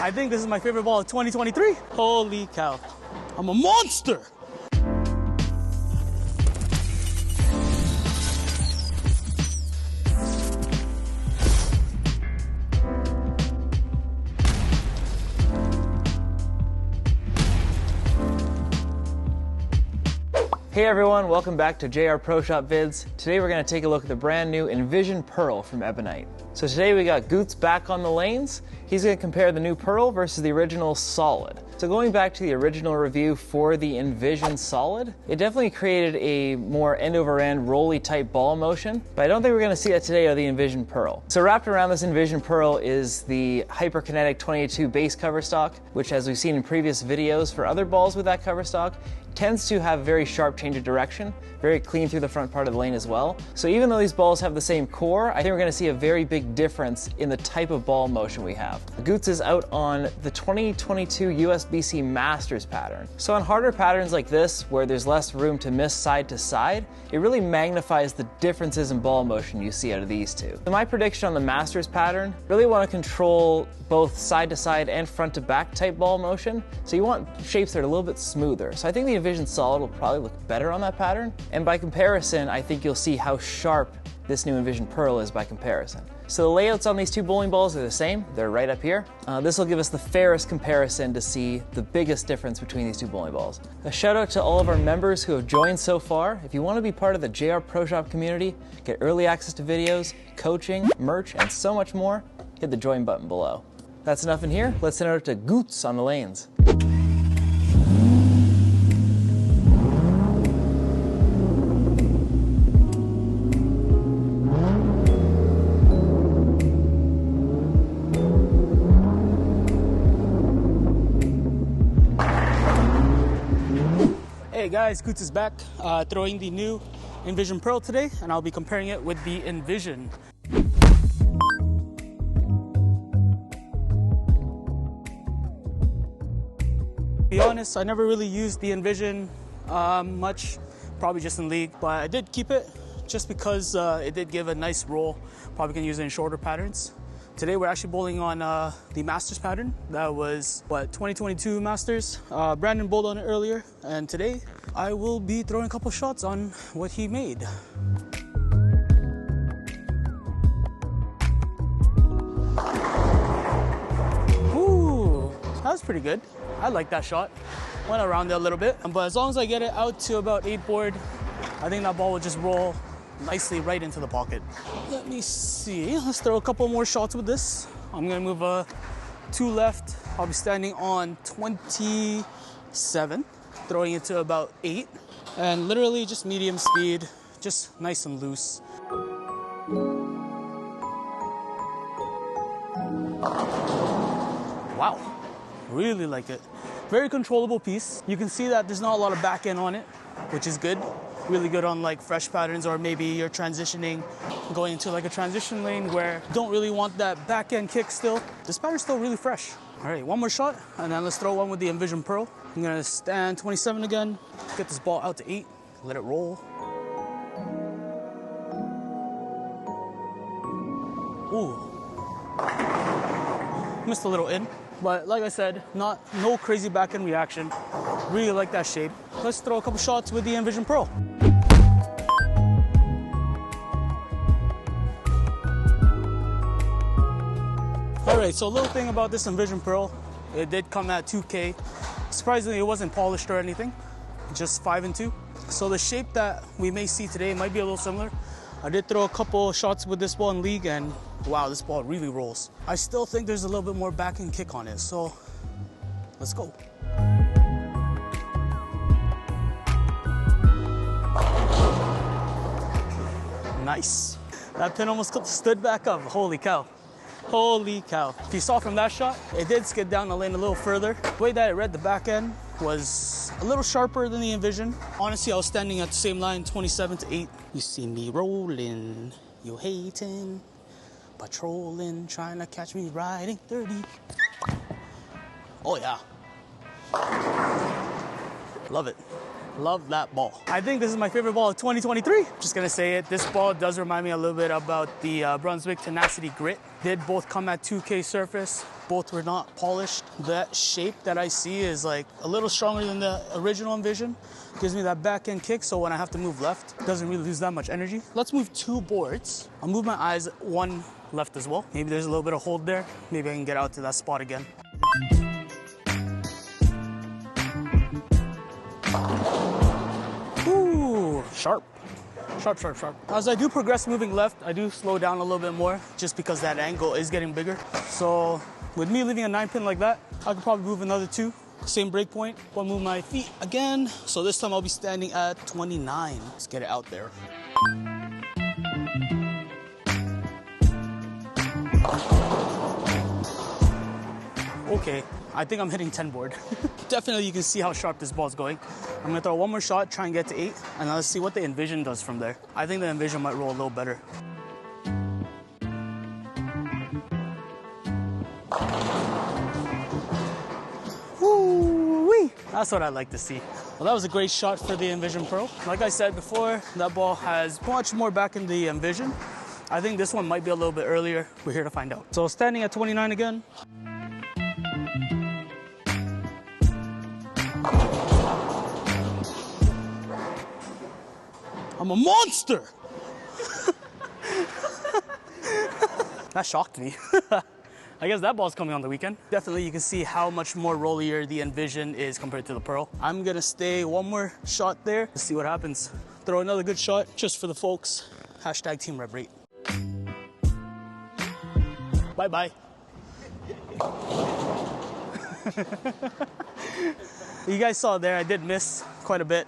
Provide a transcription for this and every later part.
I think this is my favorite ball of 2023. Holy cow. I'm a monster. Hey everyone, welcome back to JR Pro Shop Vids. Today we're going to take a look at the brand new Envision Pearl from Ebonite. So today we got Gootz back on the lanes. He's going to compare the new Pearl versus the original Solid. So going back to the original review for the Envision Solid, it definitely created a more end-over-end rolly type ball motion, but I don't think we're going to see that today of the Envision Pearl. So wrapped around this Envision Pearl is the hyperkinetic 22 base cover stock, which as we've seen in previous videos for other balls with that cover stock, tends to have very sharp change of direction, very clean through the front part of the lane as well. So even though these balls have the same core, I think we're going to see a very big difference in the type of ball motion we have. Gootz is out on the 2022 USB-C Masters pattern. So on harder patterns like this, where there's less room to miss side to side, it really magnifies the differences in ball motion you see out of these two. So my prediction on the Masters pattern, really want to control both side to side and front to back type ball motion. So you want shapes that are a little bit smoother. So I think the Envision Solid will probably look better on that pattern. And by comparison, I think you'll see how sharp this new Envision Pearl is by comparison. So the layouts on these two bowling balls are the same. They're right up here. This will give us the fairest comparison to see the biggest difference between these two bowling balls. A shout out to all of our members who have joined so far. If you want to be part of the JR Pro Shop community, get early access to videos, coaching, merch, and so much more, hit the join button below. That's enough in here. Let's send it over to Gootz on the lanes. Hey guys, Gootz is back, throwing the new Envision Pearl today, and I'll be comparing it with the Envision. To be honest, I never really used the Envision much, probably just in league, but I did keep it just because it did give a nice roll. Probably can use it in shorter patterns. Today we're actually bowling on the Masters pattern. That was, 2022 Masters. Brandon bowled on it earlier, and today I will be throwing a couple shots on what he made. Ooh, that was pretty good. I like that shot. Went around it a little bit, but as long as I get it out to about 8 board, I think that ball will just roll nicely right into the pocket. Let me see. Let's throw a couple more shots with this. I'm gonna move 2 left. I'll be standing on 27, throwing it to about 8, and literally just medium speed, just nice and loose. Wow, really like it. Very controllable piece. You can see that there's not a lot of back end on it, which is good. Really good on like fresh patterns, or maybe you're transitioning, going into like a transition lane where you don't really want that back end kick still. This pattern's still really fresh. All right, one more shot, and then let's throw one with the Envision Pearl. I'm gonna stand 27 again, get this ball out to 8, let it roll. Ooh. Missed a little in, but like I said, no crazy back end reaction. Really like that shape. Let's throw a couple shots with the Envision Pearl. All right, so a little thing about this Envision Pearl, it did come at 2K. Surprisingly, it wasn't polished or anything, just 5 and 2. So the shape that we may see today might be a little similar. I did throw a couple shots with this ball in league, and wow, this ball really rolls. I still think there's a little bit more back end kick on it, so let's go. Nice. That pin almost stood back up. Holy cow. Holy cow. If you saw from that shot, it did skid down the lane a little further. The way that it read the back end was a little sharper than the Envision. Honestly, I was standing at the same line, 27 to 8. You see me rolling, you hating, patrolling, trying to catch me riding dirty. Oh yeah. Love it. Love that ball. I think this is my favorite ball of 2023. Just gonna say it. This ball does remind me a little bit about the Brunswick Tenacity Grit. Did both come at 2K surface. Both were not polished. That shape that I see is like a little stronger than the original Envision. Gives me that back end kick, so when I have to move left, it doesn't really lose that much energy. Let's move 2 boards. I'll move my eyes 1 left as well. Maybe there's a little bit of hold there. Maybe I can get out to that spot again. Ooh, sharp. Sharp, sharp, sharp. As I do progress moving left, I do slow down a little bit more just because that angle is getting bigger. So with me leaving a 9-pin like that, I could probably move another 2. Same break point. I'll move my feet again. So this time I'll be standing at 29. Let's get it out there. Okay, I think I'm hitting 10 board. Definitely you can see how sharp this ball's going. I'm gonna throw 1 more shot, try and get to 8, and let's see what the Envision does from there. I think the Envision might roll a little better. Woo-wee! That's what I like to see. Well, that was a great shot for the Envision Pearl. Like I said before, that ball has much more back in the Envision. I think this one might be a little bit earlier. We're here to find out. So standing at 29 again. I'm a monster! That shocked me. I guess that ball's coming on the weekend. Definitely you can see how much more rollier the Envision is compared to the Pearl. I'm gonna stay 1 more shot there. Let's see what happens. Throw another good shot just for the folks. Hashtag Team Rep Rate. Bye-bye. You guys saw there, I did miss quite a bit.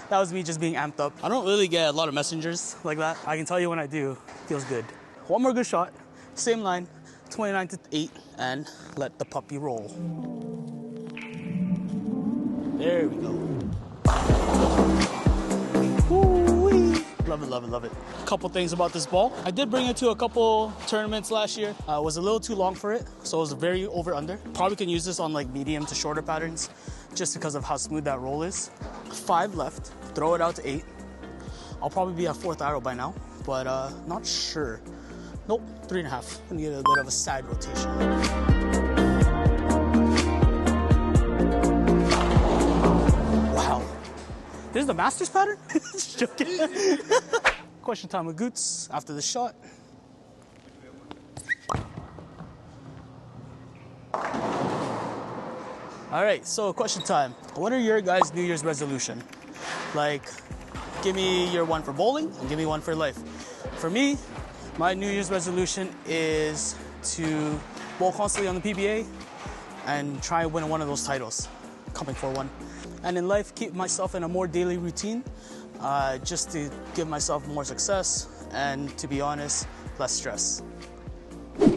That was me just being amped up. I don't really get a lot of messengers like that. I can tell you when I do, it feels good. 1 more good shot, same line, 29 to 8, and let the puppy roll. There we go. Woo-wee. Love it, love it, love it. A couple things about this ball. I did bring it to a couple tournaments last year. It was a little too long for it, so it was very over-under. Probably can use this on like medium to shorter patterns just because of how smooth that roll is. 5 left, throw it out to 8. I'll probably be at 4th arrow by now, but not sure. Nope, 3.5. Gonna get a bit of a side rotation. Wow. This is the Masters pattern? Just joking. Question time with Gootz after the shot. All right, so question time. What are your guys' New Year's resolution? Like, give me your one for bowling and give me one for life. For me, my New Year's resolution is to bowl constantly on the PBA and try and win one of those titles, coming for one. And in life, keep myself in a more daily routine, just to give myself more success and, to be honest, less stress.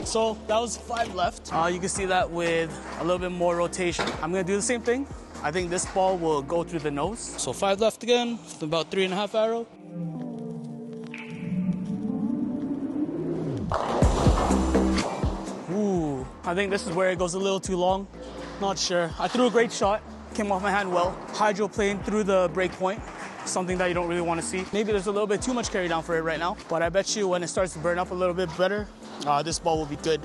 So that was 5 left. You can see that with a little bit more rotation. I'm gonna do the same thing. I think this ball will go through the nose. So 5 left again, about 3.5 arrow. Ooh, I think this is where it goes a little too long. Not sure. I threw a great shot, came off my hand well. Hydroplane through the break point, something that you don't really want to see. Maybe there's a little bit too much carry down for it right now, but I bet you when it starts to burn up a little bit better, this ball will be good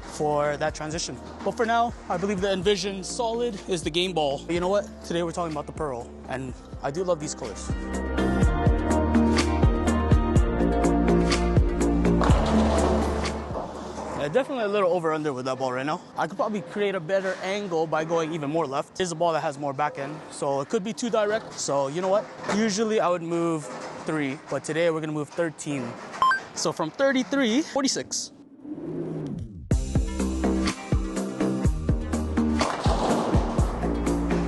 for that transition. But for now, I believe the Envision Solid is the game ball. But you know what? Today we're talking about the Pearl, and I do love these colors. Yeah, definitely a little over-under with that ball right now. I could probably create a better angle by going even more left. It's a ball that has more back end, so it could be too direct. So you know what? Usually I would move 3, but today we're gonna move 13. So from 33, 46.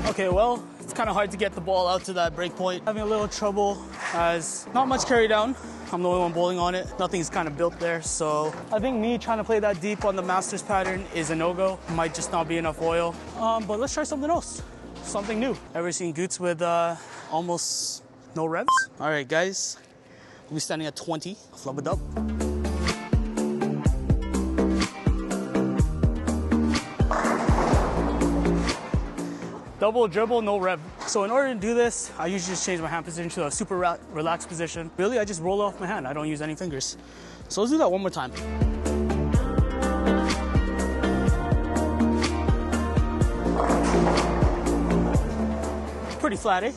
Okay, well, it's kind of hard to get the ball out to that break point. Having a little trouble as not much carry down. I'm the only one bowling on it. Nothing's kind of built there. So I think me trying to play that deep on the Masters pattern is a no-go. Might just not be enough oil. But let's try something else. Something new. Ever seen Gootz with almost no revs? All right, guys. We'll be standing at 20. Flub it up. Double dribble, no rev. So in order to do this, I usually just change my hand position to a super relaxed position. Really, I just roll off my hand. I don't use any fingers. So let's do that one more time. pretty flat, eh?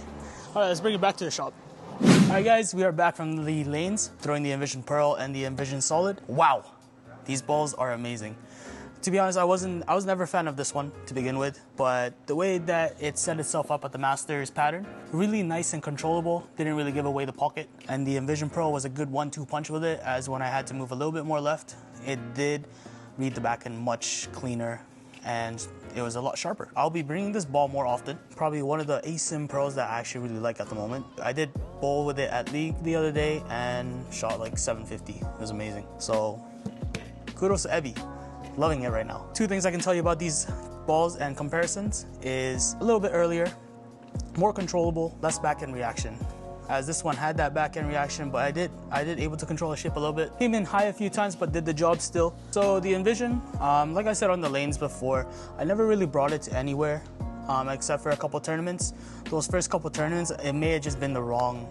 All right, let's bring it back to the shop. All right, guys, we are back from the lanes, throwing the Envision Pearl and the Envision Solid. Wow, these balls are amazing. To be honest, I was never a fan of this one to begin with, but the way that it set itself up at the Masters pattern, really nice and controllable, didn't really give away the pocket. And the Envision Pearl was a good 1-2 punch with it, as when I had to move a little bit more left, it did read the backhand much cleaner and it was a lot sharper. I'll be bringing this ball more often. Probably one of the asym pearls that I actually really like at the moment. I did bowl with it at League the other day and shot like 750. It was amazing. So kudos to Ebby. Loving it right now. Two things I can tell you about these balls and comparisons is a little bit earlier, more controllable, less back-end reaction. As this one had that back-end reaction, but I did able to control the ship a little bit. Came in high a few times, but did the job still. So the Envision, like I said on the lanes before, I never really brought it to anywhere, except for a couple tournaments. Those first couple tournaments, it may have just been the wrong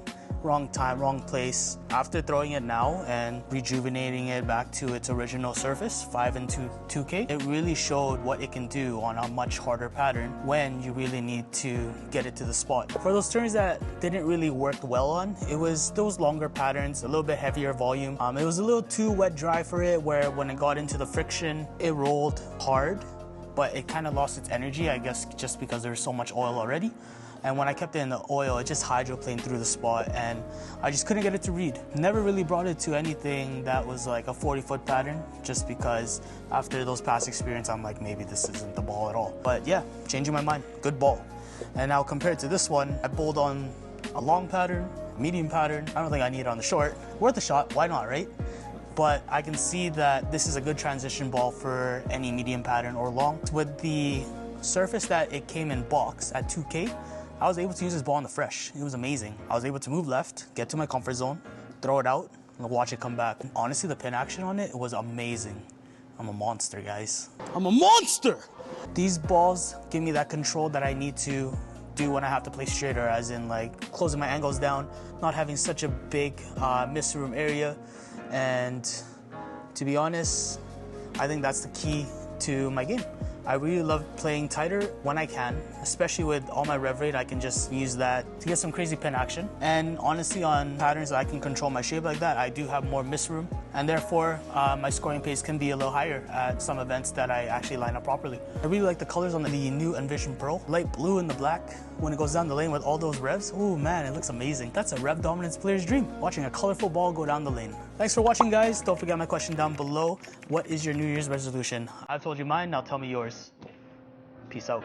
time, wrong place. After throwing it now and rejuvenating it back to its original surface, 5 and 2K, it really showed what it can do on a much harder pattern when you really need to get it to the spot. For those turns that didn't really work well on, it was those longer patterns, a little bit heavier volume. It was a little too wet dry for it, where when it got into the friction, it rolled hard, but it kind of lost its energy, I guess just because there was so much oil already. And when I kept it in the oil, it just hydroplaned through the spot and I just couldn't get it to read. Never really brought it to anything that was like a 40-foot pattern, just because after those past experience, I'm like, maybe this isn't the ball at all. But yeah, changing my mind, good ball. And now compared to this one, I bowled on a long pattern, medium pattern. I don't think I need it on the short. Worth a shot, why not, right? But I can see that this is a good transition ball for any medium pattern or long. With the surface that it came in box at 2K, I was able to use this ball in the fresh. It was amazing. I was able to move left, get to my comfort zone, throw it out, and watch it come back. Honestly, the pin action on it was amazing. I'm a monster, guys. I'm a monster! These balls give me that control that I need to do when I have to play straighter, as in like closing my angles down, not having such a big miss room area. And to be honest, I think that's the key to my game. I really love playing tighter when I can, especially with all my rev rate. I can just use that to get some crazy pin action. And honestly, on patterns that I can control my shape like that, I do have more miss room, and therefore my scoring pace can be a little higher at some events that I actually line up properly. I really like the colors on the new Envision Pearl. Light blue and the black when it goes down the lane with all those revs. Oh man, it looks amazing. That's a rev dominance player's dream, watching a colorful ball go down the lane. Thanks for watching, guys. Don't forget my question down below. What is your New Year's resolution? I've told you mine, now tell me yours. Peace out.